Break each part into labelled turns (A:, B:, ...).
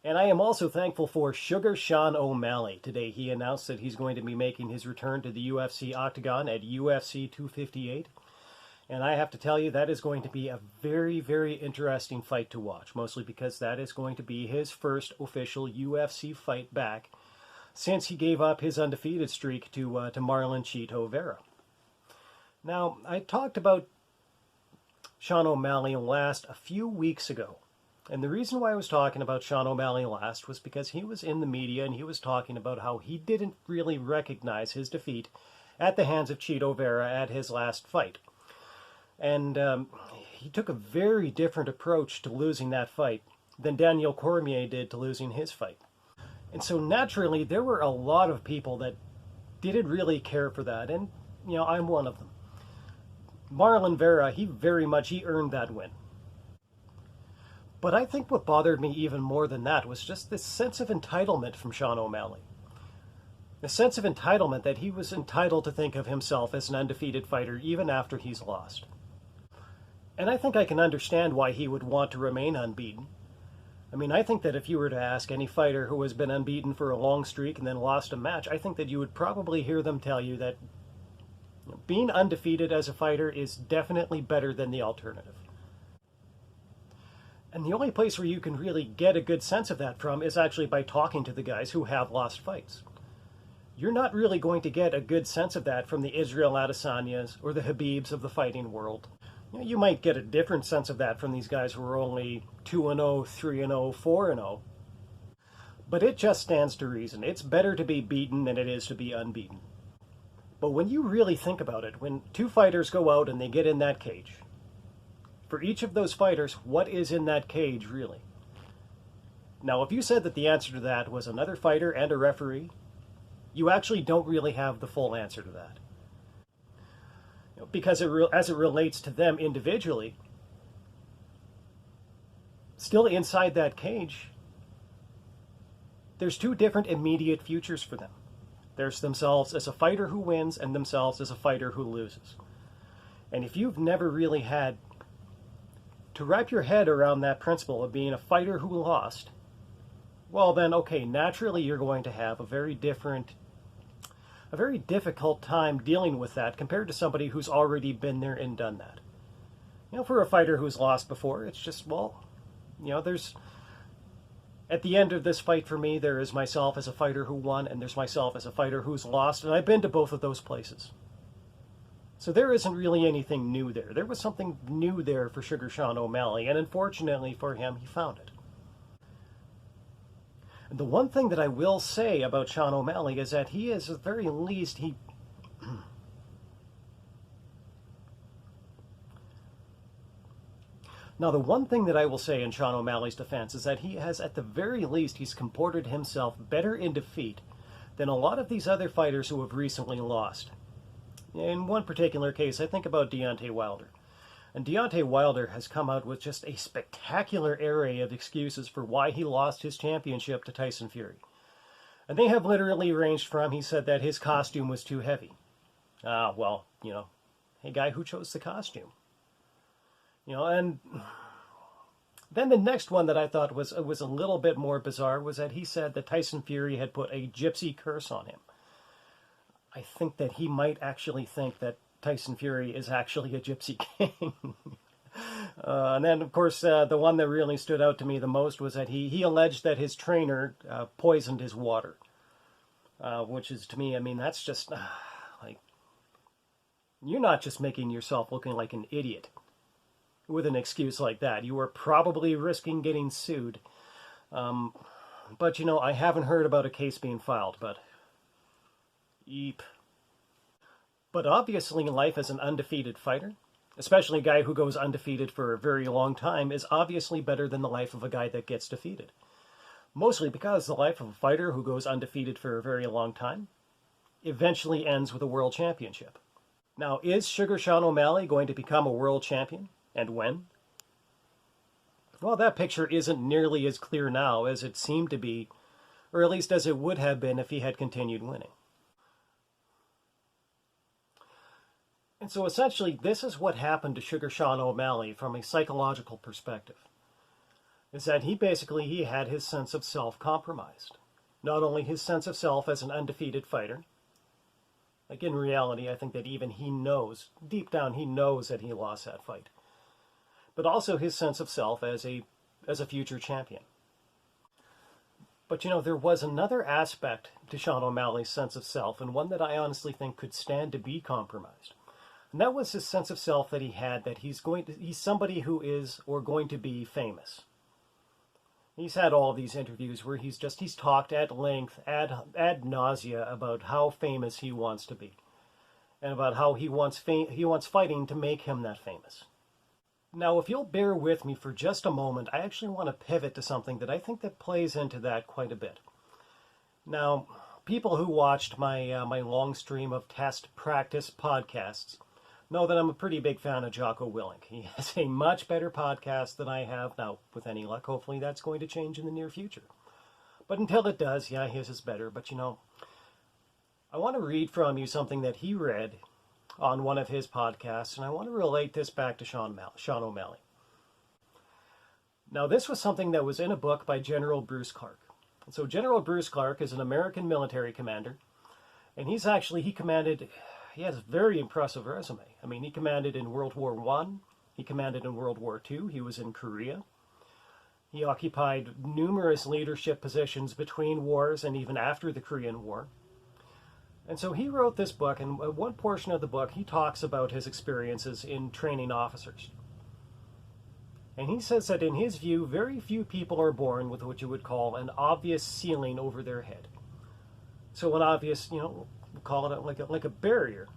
A: And I am also thankful for Sugar Sean O'Malley. Today he announced that he's going to be making his return to the UFC Octagon at UFC 258. And I have to tell you, that is going to be a very, very interesting fight to watch, mostly because that is going to be his first official UFC fight back since he gave up his undefeated streak to Marlon Chito Vera. Now, I talked about Sean O'Malley last a few weeks ago. And the reason why I was talking about Sean O'Malley last was because he was in the media and he was talking about how he didn't really recognize his defeat at the hands of Chito Vera at his last fight. And he took a very different approach to losing that fight than Daniel Cormier did to losing his fight. And so naturally, there were a lot of people that didn't really care for that. And, you know, I'm one of them. Marlon Vera, he earned that win. But I think what bothered me even more than that was just this sense of entitlement from Sean O'Malley. The sense of entitlement that he was entitled to think of himself as an undefeated fighter even after he's lost. And I think I can understand why he would want to remain unbeaten. I mean, I think that if you were to ask any fighter who has been unbeaten for a long streak and then lost a match, I think that you would probably hear them tell you that being undefeated as a fighter is definitely better than the alternative. And the only place where you can really get a good sense of that from is actually by talking to the guys who have lost fights. You're not really going to get a good sense of that from the Israel Adesanyas or the Habibs of the fighting world. You might get a different sense of that from these guys who are only 2-0, 3-0, 4-0. But it just stands to reason. It's better to be beaten than it is to be unbeaten. But when you really think about it, when two fighters go out and they get in that cage, for each of those fighters, what is in that cage really? Now, if you said that the answer to that was another fighter and a referee, you actually don't really have the full answer to that. Because as it relates to them individually, still inside that cage, there's two different immediate futures for them. There's themselves as a fighter who wins and themselves as a fighter who loses. And if you've never really had to wrap your head around that principle of being a fighter who lost, well then, okay, naturally you're going to have a very difficult time dealing with that compared to somebody who's already been there and done that. For a fighter who's lost before, it's just, well, there's, at the end of this fight for me, there is myself as a fighter who won, and there's myself as a fighter who's lost, and I've been to both of those places. So there isn't really anything new there. There was something new there for Sugar Sean O'Malley, and unfortunately for him, he found it. And the one thing that I will say about Sean O'Malley is that he is, at the very least, Now, the one thing that I will say in Sean O'Malley's defense is that he has, at the very least, he's comported himself better in defeat than a lot of these other fighters who have recently lost. In one particular case, I think about Deontay Wilder. And Deontay Wilder has come out with just a spectacular array of excuses for why he lost his championship to Tyson Fury. And they have literally ranged from, he said that his costume was too heavy. Well, hey guy, who chose the costume? And then the next one that I thought was a little bit more bizarre was that he said that Tyson Fury had put a gypsy curse on him. I think that he might actually think that Tyson Fury is actually a gypsy king. And then, of course, the one that really stood out to me the most was that he alleged that his trainer poisoned his water. Which is, to me, I mean, that's just, you're not just making yourself looking like an idiot with an excuse like that. You are probably risking getting sued. But, I haven't heard about a case being filed, but Eep. But obviously life as an undefeated fighter, especially a guy who goes undefeated for a very long time, is obviously better than the life of a guy that gets defeated. Mostly because the life of a fighter who goes undefeated for a very long time eventually ends with a world championship. Now, is Sugar Sean O'Malley going to become a world champion? And when? Well, that picture isn't nearly as clear now as it seemed to be, or at least as it would have been if he had continued winning. And so essentially, this is what happened to Sugar Sean O'Malley from a psychological perspective. is that he had his sense of self compromised. Not only his sense of self as an undefeated fighter, like in reality, I think that even he knows, deep down he knows that he lost that fight, but also his sense of self as a future champion. But there was another aspect to Sean O'Malley's sense of self, and one that I honestly think could stand to be compromised. And that was his sense of self that he had, that he's somebody who is or going to be famous. He's had all these interviews where he's talked at length, ad nausea, about how famous he wants to be, and about how he wants fighting to make him that famous. Now, if you'll bear with me for just a moment, I actually want to pivot to something that I think that plays into that quite a bit. Now, people who watched my long stream of test practice podcasts know that I'm a pretty big fan of Jocko Willink. He has a much better podcast than I have. Now, with any luck, hopefully that's going to change in the near future. But until it does, yeah, his is better. But I want to read from you something that he read on one of his podcasts, and I want to relate this back to Sean O'Malley. Now, this was something that was in a book by General Bruce Clark. And so General Bruce Clark is an American military commander, and he has a very impressive resume. I mean, he commanded in World War I, he commanded in World War II, he was in Korea. He occupied numerous leadership positions between wars and even after the Korean War. And so he wrote this book, and one portion of the book, he talks about his experiences in training officers. And he says that in his view, very few people are born with what you would call an obvious ceiling over their head. So an obvious, we'll call it like a barrier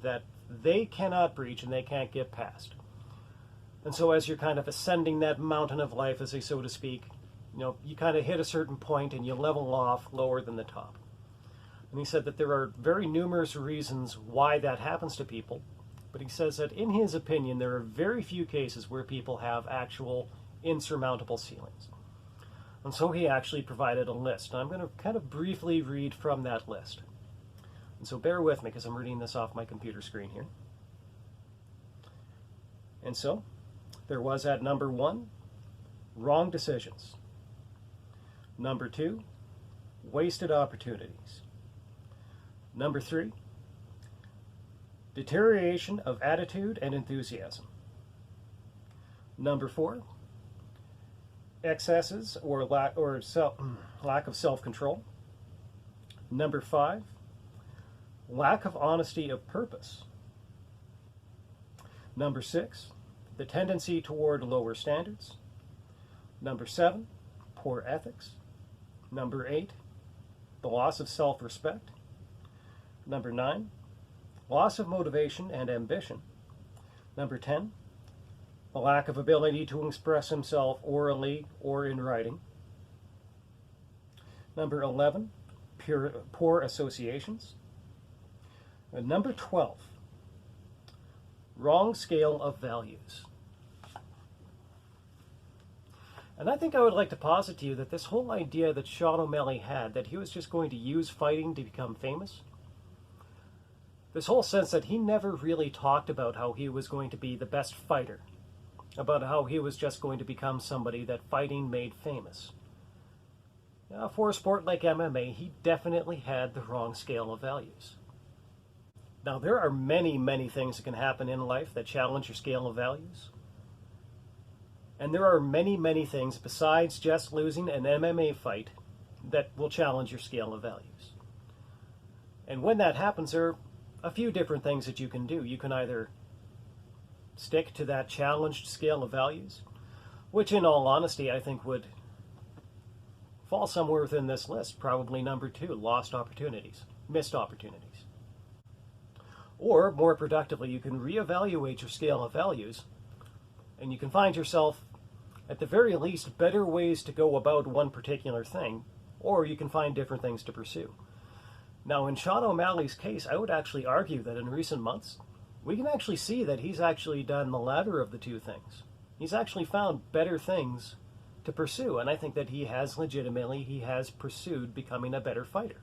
A: that they cannot breach and they can't get past. And so as you're kind of ascending that mountain of life, as they so to speak, you kind of hit a certain point and you level off lower than the top. And he said that there are very numerous reasons why that happens to people, but he says that in his opinion, there are very few cases where people have actual insurmountable ceilings. And so he actually provided a list. And I'm going to kind of briefly read from that list. And so bear with me because I'm reading this off my computer screen here. And so there was at number 1, wrong decisions. Number 2, wasted opportunities. Number 3, deterioration of attitude and enthusiasm. Number 4, excesses or lack of self-control. Number 5, lack of honesty of purpose. Number 6, the tendency toward lower standards. Number 7, poor ethics. Number 8, the loss of self-respect. Number 9, loss of motivation and ambition. Number 10, a lack of ability to express himself orally or in writing. Number 11, poor associations. And number 12, wrong scale of values. And I think I would like to posit to you that this whole idea that Sean O'Malley had, that he was just going to use fighting to become famous, this whole sense that he never really talked about how he was going to be the best fighter, about how he was just going to become somebody that fighting made famous. Now, for a sport like MMA, he definitely had the wrong scale of values. Now, there are many, many things that can happen in life that challenge your scale of values. And there are many, many things besides just losing an MMA fight that will challenge your scale of values. And when that happens, there are a few different things that you can do. You can either stick to that challenged scale of values, which in all honesty I think would fall somewhere within this list, probably number 2, lost opportunities, missed opportunities. Or, more productively, you can reevaluate your scale of values, and you can find yourself, at the very least, better ways to go about one particular thing, or you can find different things to pursue. Now, in Sean O'Malley's case, I would actually argue that in recent months, we can actually see that he's actually done the latter of the two things. He's actually found better things to pursue, and I think that he has pursued becoming a better fighter.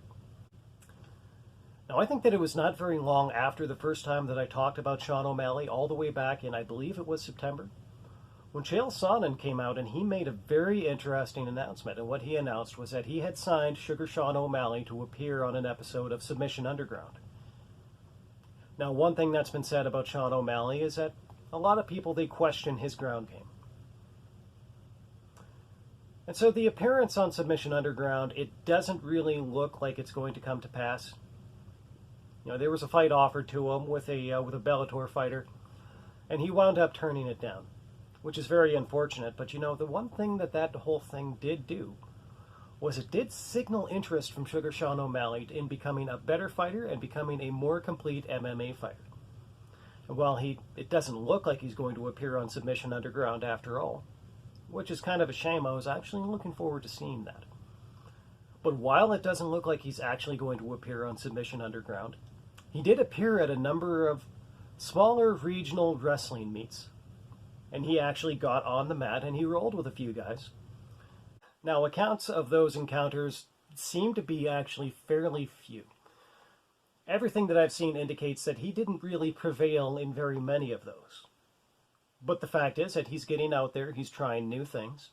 A: Now, I think that it was not very long after the first time that I talked about Sean O'Malley, all the way back in, I believe it was September, when Chael Sonnen came out and he made a very interesting announcement. And what he announced was that he had signed Sugar Sean O'Malley to appear on an episode of Submission Underground. Now, one thing that's been said about Sean O'Malley is that a lot of people, they question his ground game. And so the appearance on Submission Underground, it doesn't really look like it's going to come to pass. You know, there was a fight offered to him with a Bellator fighter, and he wound up turning it down, which is very unfortunate. But, you know, the one thing that whole thing did do was it did signal interest from Sugar Sean O'Malley in becoming a better fighter and becoming a more complete MMA fighter. And while it doesn't look like he's going to appear on Submission Underground after all, which is kind of a shame, I was actually looking forward to seeing that. But while it doesn't look like he's actually going to appear on Submission Underground, he did appear at a number of smaller regional wrestling meets. And he actually got on the mat and he rolled with a few guys. Now, accounts of those encounters seem to be actually fairly few. Everything that I've seen indicates that he didn't really prevail in very many of those. But the fact is that he's getting out there, he's trying new things.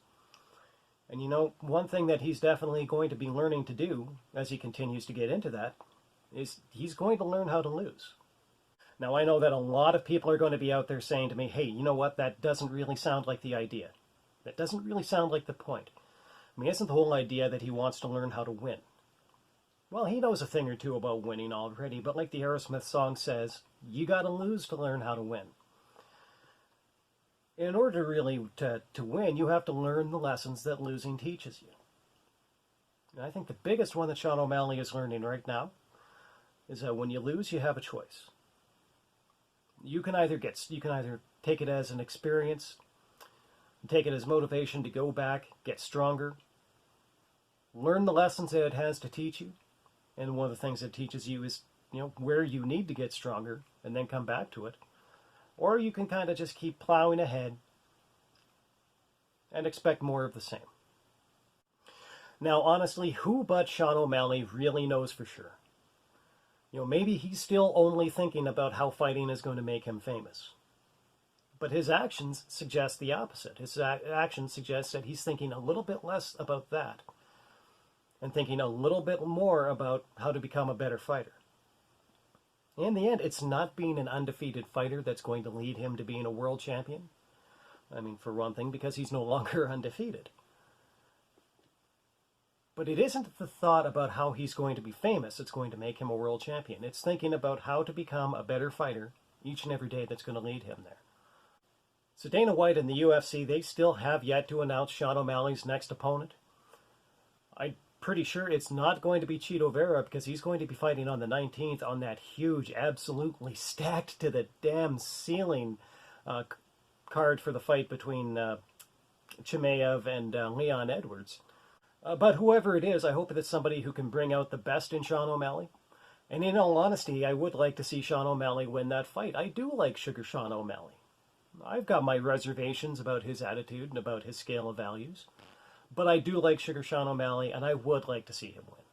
A: And you know, one thing that he's definitely going to be learning to do as he continues to get into that is he's going to learn how to lose. Now, I know that a lot of people are going to be out there saying to me, hey, you know what, that doesn't really sound like the idea. That doesn't really sound like the point. I mean, isn't the whole idea that he wants to learn how to win? Well, he knows a thing or two about winning already, but like the Aerosmith song says, you gotta lose to learn how to win. In order really to win, you have to learn the lessons that losing teaches you. And I think the biggest one that Sean O'Malley is learning right now is that when you lose, you have a choice. You can either take it as an experience, take it as motivation to go back, get stronger, learn the lessons that it has to teach you, and one of the things it teaches you is, you know, where you need to get stronger, and then come back to it. Or you can kind of just keep plowing ahead and expect more of the same. Now, honestly, who but Sean O'Malley really knows for sure? You know, maybe he's still only thinking about how fighting is going to make him famous. But his actions suggest the opposite. His actions suggest that he's thinking a little bit less about that and thinking a little bit more about how to become a better fighter. In the end, it's not being an undefeated fighter that's going to lead him to being a world champion. I mean, for one thing, because he's no longer undefeated. But it isn't the thought about how he's going to be famous that's going to make him a world champion. It's thinking about how to become a better fighter each and every day that's going to lead him there. So Dana White and the UFC, they still have yet to announce Sean O'Malley's next opponent. I'm pretty sure it's not going to be Chito Vera because he's going to be fighting on the 19th on that huge, absolutely stacked to the damn ceiling card for the fight between Chimaev and Leon Edwards. But whoever it is, I hope it's somebody who can bring out the best in Sean O'Malley. And in all honesty, I would like to see Sean O'Malley win that fight. I do like Sugar Sean O'Malley. I've got my reservations about his attitude and about his scale of values. But I do like Sugar Sean O'Malley, and I would like to see him win.